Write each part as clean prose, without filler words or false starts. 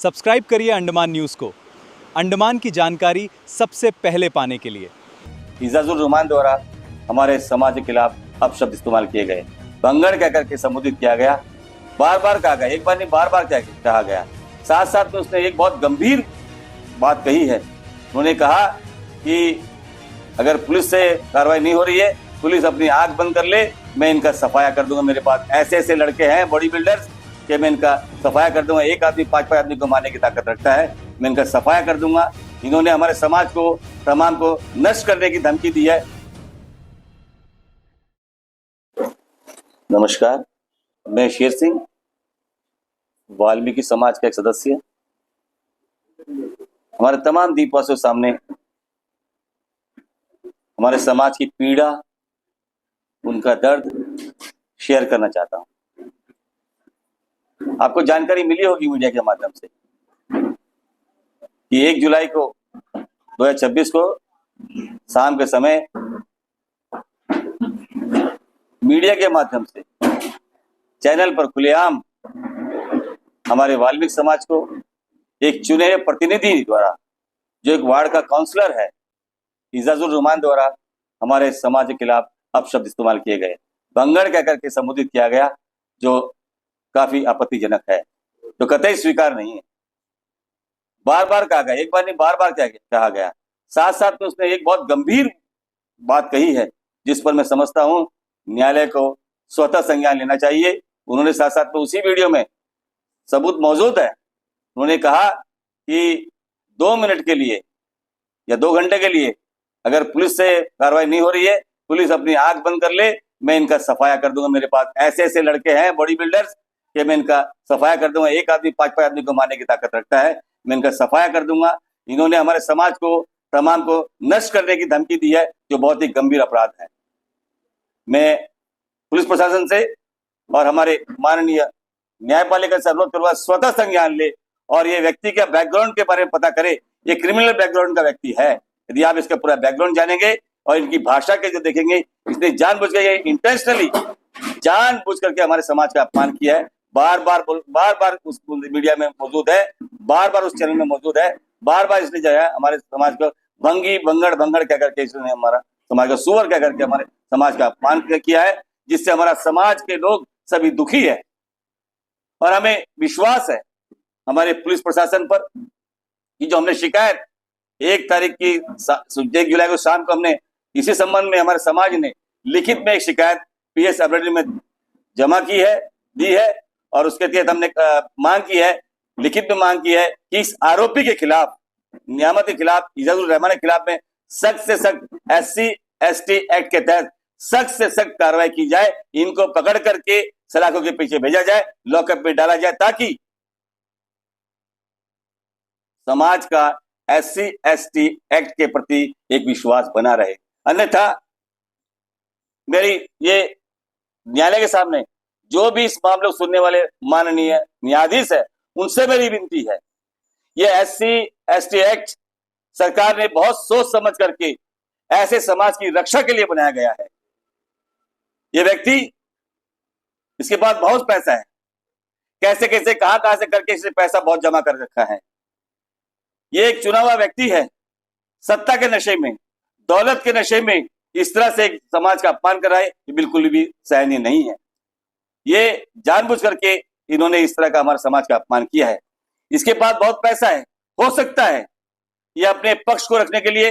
Subscribe करिए Andaman news को। अंडमान की जानकारी सबसे पहले पाने के लिए। इजाजुर रहमान द्वारा हमारे समाज के खिलाफ अपशब्द इस्तेमाल किए गए, भंगड़ कहकर के संबोधित किया गया, बार बार कहा गया, एक बार नहीं बार बार कहा गया। साथ साथ में उसने एक बहुत गंभीर बात कही है। उन्होंने कहा कि अगर पुलिस से कार्रवाई नहीं हो रही है, पुलिस अपनी आंख बंद कर ले, मैं इनका सफाया कर दूंगा। मेरे पास ऐसे ऐसे लड़के हैं बॉडी बिल्डर्स कि मैं इनका सफाया कर दूंगा। एक आदमी 5 आदमी को मारने की ताकत रखता है, मैं इनका सफाया कर दूंगा। इन्होंने हमारे समाज को, तमाम को नष्ट करने की धमकी दी है। नमस्कार, मैं शेर सिंह, वाल्मीकि समाज का एक सदस्य। हमारे तमाम दीपवासियों सामने हमारे समाज की पीड़ा, उनका दर्द शेयर करना चाहता हूं। आपको जानकारी मिली होगी मीडिया के माध्यम से कि 1 जुलाई को 2026 को शाम के समय मीडिया के माध्यम से चैनल पर खुलेआम हमारे वाल्मीकि समाज को एक चुने हुए प्रतिनिधि द्वारा, जो एक वार्ड का काउंसलर है, इजाजुर रहमान द्वारा हमारे समाज के खिलाफ अपशब्द इस्तेमाल किए गए, भंगड़ कहकर के संबोधित किया गया, जो काफी आपत्तिजनक है, तो कतई स्वीकार नहीं है। बार बार कहा गया, एक बार नहीं बार बार कहा गया। साथ साथ में उसने एक बहुत गंभीर बात कही है, जिस पर मैं समझता हूं न्यायालय को स्वतः संज्ञान लेना चाहिए। उन्होंने साथ साथ में उसी वीडियो में सबूत मौजूद है। उन्होंने कहा कि 2 मिनट के लिए या 2 घंटे के लिए अगर पुलिस से कार्रवाई नहीं हो रही है, पुलिस अपनी आंख बंद कर ले, मैं इनका सफाया कर दूंगा। मेरे पास ऐसे ऐसे लड़के हैं बॉडी बिल्डर्स कि मैं इनका सफाया कर दूंगा। एक आदमी 5 आदमी को मारने की ताकत रखता है, मैं इनका सफाया कर दूंगा। इन्होंने हमारे समाज को, तमाम को नष्ट करने की धमकी दी है, जो बहुत ही गंभीर अपराध है। मैं पुलिस प्रशासन से और हमारे माननीय न्यायपालिका से अनुरोध करूंगा, स्वतः संज्ञान ले और ये व्यक्ति के बैकग्राउंड के बारे में पता करे। ये क्रिमिनल बैकग्राउंड का व्यक्ति है। यदि आप इसका पूरा बैकग्राउंड जानेंगे और इनकी भाषा के जो देखेंगे, इसने जानबूझ के, इंटेंशनली जानबूझ करके हमारे समाज का अपमान किया है। बार बार उस मीडिया में मौजूद है, बार बार उस चैनल में मौजूद है, बार बार इसने जो है हमारे समाज को भंगड़ कह करके इसने हमारा समाज का सुअर कह करके हमारे समाज का अपमान किया है, जिससे हमारा समाज के लोग सभी दुखी है। और हमें विश्वास है हमारे पुलिस प्रशासन पर कि जो हमने शिकायत 1 तारीख की 1 जुलाई को शाम को हमने इसी संबंध में हमारे समाज ने लिखित में एक शिकायत PS लाइब्रेरी में जमा की है, दी है, और उसके तहत हमने मांग की है, लिखित में मांग की है कि इस आरोपी के खिलाफ, नियामत के खिलाफ, इजाजुर रहमान के खिलाफ में सख्त से सख्त SC/ST एक्ट के तहत सख्त से सख्त कार्रवाई की जाए। इनको पकड़ करके सलाखों के पीछे भेजा जाए, लॉकअप में डाला जाए, ताकि समाज का SC/ST एक्ट के प्रति एक विश्वास बना रहे। अन्यथा मेरी ये न्यायालय के सामने जो भी इस मामले को सुनने वाले माननीय न्यायाधीश है, उनसे मेरी विनती है, ये SC/ST एक्ट सरकार ने बहुत सोच समझ करके ऐसे समाज की रक्षा के लिए बनाया गया है। ये व्यक्ति, इसके पास बहुत पैसा है, कैसे कैसे कहां से करके इसने पैसा बहुत जमा कर रखा है। ये एक चुना हुआ व्यक्ति है, सत्ता के नशे में, दौलत के नशे में इस तरह से एक समाज का अपमान कर रहा है, ये बिल्कुल भी सहनीय नहीं है। ये जानबूझ करके इन्होंने इस तरह का हमारे समाज का अपमान किया है। इसके पास बहुत पैसा है, हो सकता है ये अपने पक्ष को रखने के लिए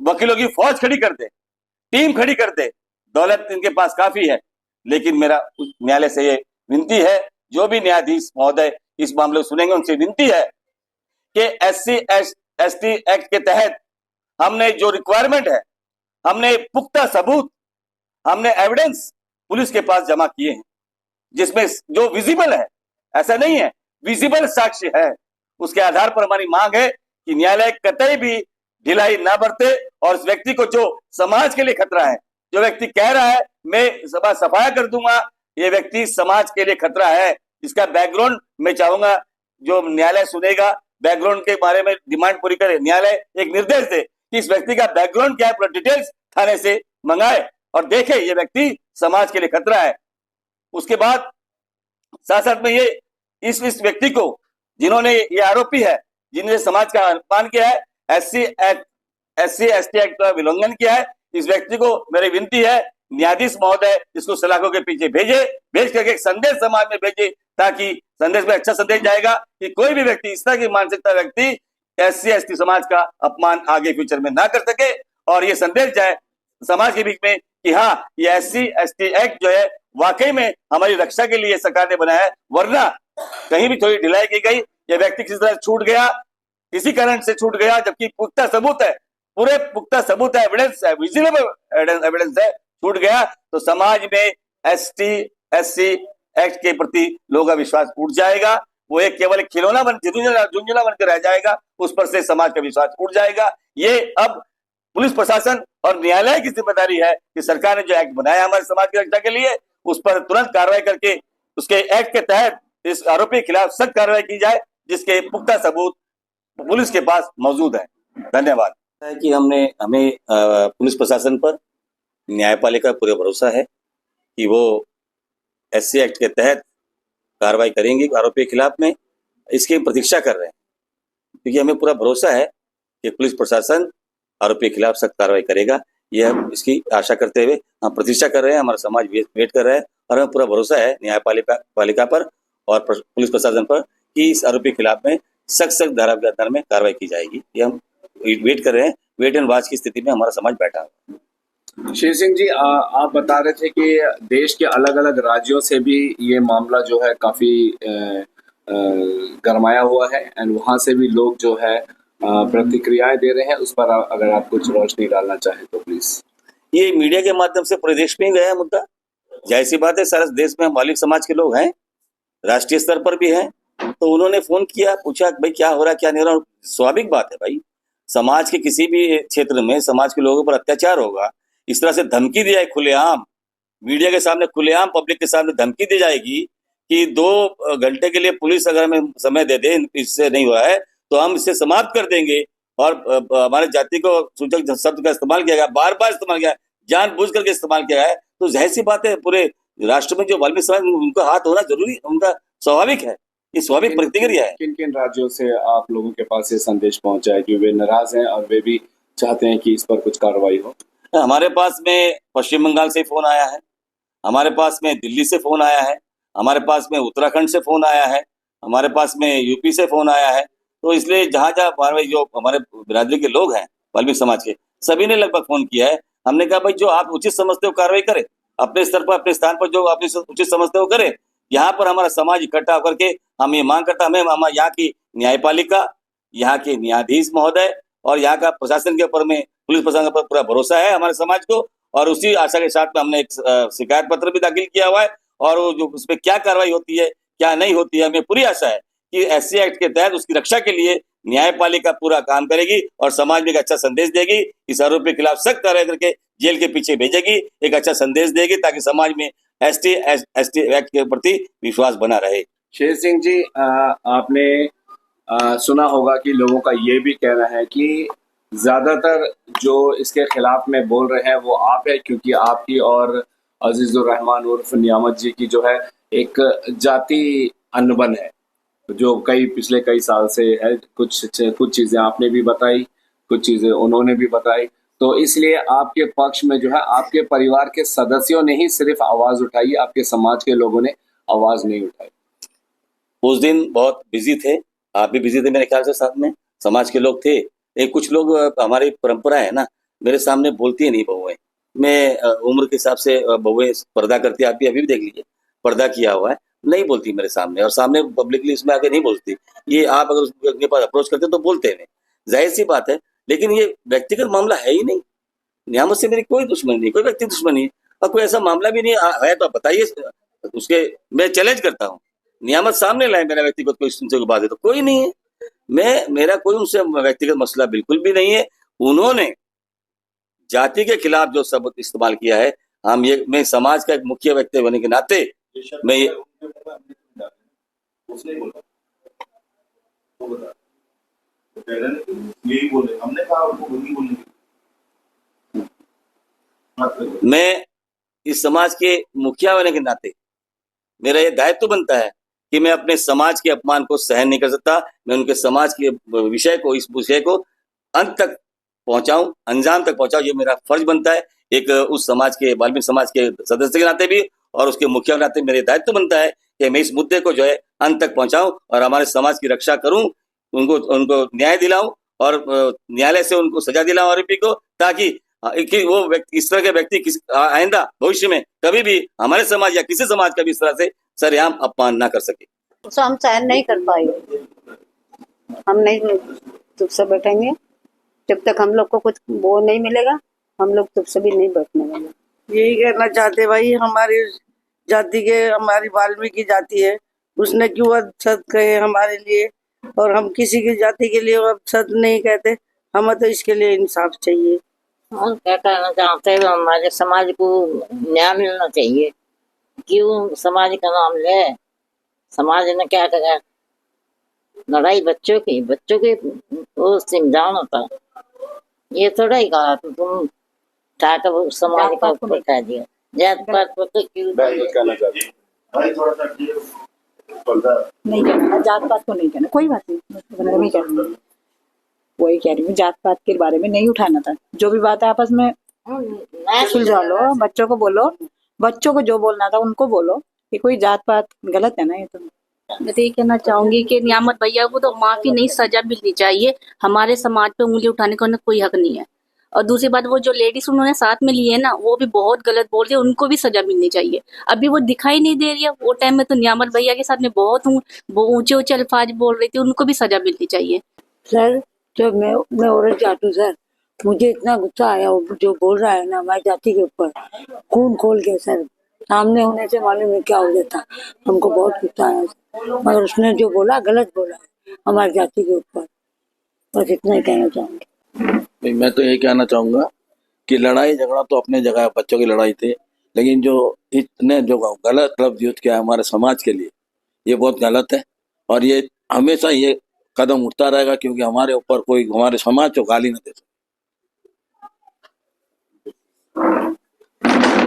वकीलों की फौज खड़ी कर दे, टीम खड़ी कर दे, दौलत इनके पास काफी है। लेकिन मेरा न्यायालय से ये विनती है, जो भी न्यायाधीश महोदय इस मामले को सुनेंगे, उनसे विनती है कि SC/ST एक्ट के तहत हमने जो रिक्वायरमेंट है, हमने पुख्ता सबूत, हमने एविडेंस पुलिस के पास जमा किए हैं, जिसमें जो विजिबल है, ऐसा नहीं है, विजिबल साक्ष्य है। उसके आधार पर हमारी मांग है कि न्यायालय कतई भी ढिलाई ना बरते और इस व्यक्ति को, जो समाज के लिए खतरा है, जो व्यक्ति कह रहा है मैं सफाया कर दूंगा, ये व्यक्ति समाज के लिए खतरा है। इसका बैकग्राउंड मैं चाहूंगा जो न्यायालय सुनेगा, बैकग्राउंड के बारे में डिमांड पूरी करे। न्यायालय एक निर्देश दे कि इस व्यक्ति का बैकग्राउंड क्या है, पूरा डिटेल्स थाने से मंगाए और देखे ये व्यक्ति समाज के लिए खतरा है। उसके बाद साथ साथ में ये इस व्यक्ति को जिन्होंने ये आरोपी है, जिन्होंने समाज का अपमान किया है, SC ST एक्ट का उल्लंघन किया है, इस व्यक्ति को मेरी विनती है, न्यायाधीश महोदय इसको सलाखों के पीछे भेज करके एक संदेश समाज में भेजे, ताकि संदेश में अच्छा संदेश जाएगा कि कोई भी व्यक्ति, इस तरह की मानसिकता व्यक्ति SC ST समाज का अपमान आगे फ्यूचर में ना कर सके, और ये संदेश जाए समाज के बीच में कि हाँ, ये SC ST एक्ट जो है वाकई में हमारी रक्षा के लिए सरकार ने बनाया है, वरना कहीं भी थोड़ी ढिलाई की गई, ये व्यक्ति किसी तरह छूट गया, किसी कारण से छूट गया, जबकि पुख्ता सबूत है, पूरे पुख्ता सबूत है, एविडेंस है, विजिबल एविडेंस है, छूट गया तो समाज में ST SC एक्ट के प्रति लोगों का विश्वास उठ जाएगा। वो एक केवल खिलौना झुंझुना बनकर रह जाएगा, उस पर से समाज का विश्वास उठ जाएगा। ये अब पुलिस प्रशासन और न्यायालय की जिम्मेदारी है कि सरकार ने जो एक्ट बनाया हमारे समाज की रक्षा के लिए, उस पर तुरंत कार्रवाई करके उसके एक्ट के तहत इस आरोपी के खिलाफ सख्त कार्रवाई की जाए, जिसके पुख्ता सबूत पुलिस के पास मौजूद है। धन्यवाद। कि हमें पुलिस प्रशासन पर, न्यायपालिका पूरे भरोसा है कि वो SC एक्ट के तहत कार्रवाई करेंगे आरोपी के खिलाफ में, इसकी प्रतीक्षा कर रहे हैं, क्योंकि हमें पूरा भरोसा है कि पुलिस प्रशासन आरोपी के खिलाफ सख्त कार्रवाई करेगा। ये हम इसकी आशा करते हुए हम प्रतीक्षा कर रहे हैं, हमारा समाज वेट कर रहा है, और हमें पूरा भरोसा है न्यायपालिका पर और पुलिस प्रशासन पर कि इस आरोपी के खिलाफ में सख्त धारा के आधार में कार्रवाई की जाएगी। ये हम वेट कर रहे हैं, वेट एंड वॉच की स्थिति में हमारा समाज बैठा है। शेर सिंह जी, आप बता रहे थे कि देश के अलग अलग राज्यों से भी ये मामला जो है काफी गरमाया हुआ है, एंड वहां से भी लोग जो है प्रतिक्रियाएं दे रहे हैं। उस पर अगर आप कुछ रोशनी डालना चाहें तो प्लीज। ये मीडिया के माध्यम से पूरे देश में ही गया मुद्दा, जाहिर सी बात है, सारे देश में मालिक समाज के लोग हैं, राष्ट्रीय स्तर पर भी हैं, तो उन्होंने फोन किया, पूछा भाई क्या हो रहा क्या नहीं हो रहा। स्वाभाविक बात है भाई, समाज के किसी भी क्षेत्र में समाज के लोगों पर अत्याचार होगा, इस तरह से धमकी दी जाए खुलेआम, मीडिया के सामने खुलेआम पब्लिक के सामने धमकी दी जाएगी कि 2 घंटे के लिए पुलिस अगर हमें समय दे दे, इससे नहीं हुआ है तो हम इसे समाप्त कर देंगे, और हमारे जाति को सूचक शब्द का इस्तेमाल किया गया, बार बार इस्तेमाल किया, जानबूझ करके इस्तेमाल किया है, तो जाहिर सी बात है पूरे राष्ट्र में जो वाल्मीकि समाज, उनका हाथ होना जरूरी, उनका स्वाभाविक है, ये स्वाभाविक प्रतिक्रिया है। किन किन राज्यों से आप लोगों के पास ये संदेश पहुंचा है कि वे नाराज हैं और वे भी चाहते हैं कि इस पर कुछ कार्रवाई हो? हमारे पास में पश्चिम बंगाल से फोन आया है, हमारे पास में दिल्ली से फोन आया है, हमारे पास में उत्तराखंड से फोन आया है, हमारे पास में यूपी से फोन आया है। तो इसलिए जहाँ हमारे बिरादरी के लोग हैं वाल्मीकि समाज के, सभी ने लगभग फोन किया है। हमने कहा भाई जो आप उचित समझते हो कार्रवाई करें, अपने स्तर पर अपने स्थान पर जो आप उचित समझते हो करें। यहाँ पर हमारा समाज इकट्ठा होकर के हम ये मांग करता, हमें यहाँ की न्यायपालिका, यहाँ के न्यायाधीश महोदय और यहाँ का प्रशासन के ऊपर में, पुलिस प्रशासन पर पूरा भरोसा है हमारे समाज को, और उसी आशा के साथ में हमने एक शिकायत पत्र भी दाखिल किया हुआ है, और वो जो उस पर क्या कार्रवाई होती है क्या नहीं होती है, हमें पूरी आशा है कि SC एक्ट के तहत उसकी रक्षा के लिए न्यायपालिका पूरा काम करेगी और समाज में एक अच्छा संदेश देगी, इस आरोपी के खिलाफ सख्त कार्रवाई करके जेल के पीछे भेजेगी, एक अच्छा संदेश देगी, ताकि समाज में ST एक्ट के प्रति विश्वास बना रहे। शेर सिंह जी, आपने सुना होगा कि लोगों का ये भी कहना है कि ज्यादातर जो इसके खिलाफ में बोल रहे हैं वो आप है, क्योंकि आपकी और अजीजुर रहमान उर्फ नियामत जी की जो है एक जाति अनबन है, जो पिछले कई साल से है। कुछ चीजें आपने भी बताई, कुछ चीजें उन्होंने भी बताई, तो इसलिए आपके पक्ष में जो है आपके परिवार के सदस्यों ने ही सिर्फ आवाज उठाई, आपके समाज के लोगों ने आवाज नहीं उठाई। उस दिन बहुत बिजी थे, आप भी बिजी थे मेरे ख्याल से, साथ में समाज के लोग थे। एक कुछ लोग, हमारी परंपरा है ना, मेरे सामने बोलती है नहीं बहुएं, मैं उम्र के हिसाब से बहुएं पर्दा करती, आप भी अभी भी देख लीजिए, पर्दा किया हुआ है, नहीं बोलती मेरे सामने, और सामने पब्लिकली इसमें आके नहीं बोलती। ये आप अगर उसके पास अप्रोच करते तो बोलते हैं, जाहिर सी बात है, लेकिन ये व्यक्तिगत मामला है ही नहीं। नियामत से मेरी कोई दुश्मनी नहीं, कोई व्यक्ति दुश्मनी है, और कोई ऐसा मामला भी नहीं है तो आप बताइए, उसके मैं चैलेंज करता हूँ, नियामत सामने लाए, मेरा व्यक्तिगत कोई उनसे बात है तो कोई नहीं है, मेरा कोई उनसे व्यक्तिगत मसला बिल्कुल भी नहीं है। उन्होंने जाति के खिलाफ जो शब्द इस्तेमाल किया है, मैं समाज का एक मुख्य व्यक्ति होने के नाते मैं मैं इस समाज के मुखिया होने के नाते मेरा ये दायित्व बनता है कि मैं अपने समाज के अपमान को सहन नहीं कर सकता। मैं उनके समाज के विषय को, इस विषय को अंत तक पहुंचाऊं, अंजाम तक पहुंचाऊं, ये मेरा फर्ज बनता है। एक उस समाज के, वाल्मीकि समाज के सदस्य के नाते भी और उसके मुखिया के नाते मेरे दायित्व बनता है कि मैं इस मुद्दे को जो है अंत तक पहुंचाऊं और हमारे समाज की रक्षा करूं, उनको न्याय दिलाऊं और न्यायालय से उनको सजा दिलाऊं आरोपी को, ताकि कि वो व्यक्ति, इस तरह के व्यक्ति आइंदा भविष्य में कभी भी हमारे समाज या किसी समाज का भी इस तरह से सरेआम अपमान ना कर सके। तो हम सहन नहीं कर पाएंगे, हम नहीं चुप से बैठेंगे जब तक हम लोग को कुछ वो नहीं मिलेगा, हम लोग चुप से भी नहीं बैठने वाले। यही कहना चाहते भाई, हमारी जाति के, हमारी वाल्मीकि जाति है, उसने क्यों अपशब्द कहे हमारे लिए, और हम किसी की जाति के लिए अपशब्द नहीं कहते। हमें तो इसके लिए इंसाफ चाहिए। हम क्या कहना चाहते हैं, हमारे समाज को न्याय मिलना चाहिए। क्यों समाज का नाम ले, समाज ने क्या करा, लड़ाई बच्चों की वो समझाना था, ये थोड़ा ही कहा तो तुम चाहकर समाज का ऊपर कह दिया। जात पात पर तो क्यों कहना चाहते नहीं कहना, जात पात को नहीं कहना, कोई बात नहीं कहना, वही कह रही हूँ, जात पात के बारे में नहीं उठाना था। जो भी बात है आपस में सुलझा लो, बच्चों को बोलो, बच्चों को जो बोलना था उनको बोलो, कि कोई जात पात गलत है ना। ये तो मैं तो ये कहना चाहूंगी कि नियामत भैया को तो माफी नहीं, सजा मिलनी चाहिए। हमारे समाज पे उंगली उठाने का उन्हें कोई हक नहीं है। और दूसरी बात, वो जो लेडीज उन्होंने साथ में लिए ना, वो भी बहुत गलत बोल रही है, उनको भी सजा मिलनी चाहिए। अभी वो दिखाई नहीं दे रही है, वो टाइम में तो नियामत भैया के साथ में बहुत ऊंचे ऊंचे अल्फाज बोल रही थी, उनको भी सजा मिलनी चाहिए। सर, जब मैं औरत जाट हूँ सर, मुझे इतना गुस्सा आया, वो जो बोल रहा है ना हमारी जाति के ऊपर, खून खोल के सर, सामने होने से मालूम है क्या हो जाता। हमको बहुत गुस्सा आया, मगर उसने जो बोला गलत बोला हमारी जाति के ऊपर। बस इतना ही कहना चाहूंगी। मैं तो ये कहना चाहूंगा कि लड़ाई झगड़ा तो अपने जगह, बच्चों की लड़ाई थी, लेकिन जो इतने जो गलत लफ्ज यूज किया हमारे समाज के लिए, ये बहुत गलत है। और ये हमेशा ये कदम उठता रहेगा, क्योंकि हमारे ऊपर कोई, हमारे समाज को गाली न दे सके।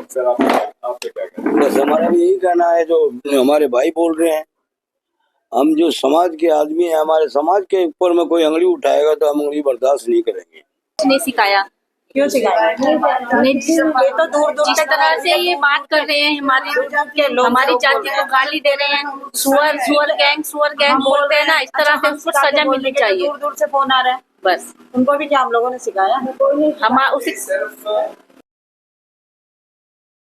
सर आपसे क्या कहना? बस हमारा भी यही कहना है, जो हमारे भाई बोल रहे हैं, हम जो समाज के आदमी हैं, हमारे समाज के ऊपर में कोई अंगली उठाएगा तो हम अंगली बर्दाश्त नहीं करेंगे। नहीं सिखाया, क्यों सिखाया? ये तो दूर दूर तक तरह से ये बात कर रहे हैं, हमारी जाति को गाली दे रहे हैं, सुअर गैंग बोलते हैं ना, इस तरह से उसको सजा मिलनी चाहिए। दूर दूर से फोन आ रहा है, बस उनको भी क्या हम लोगों ने सिखाया? हम उसी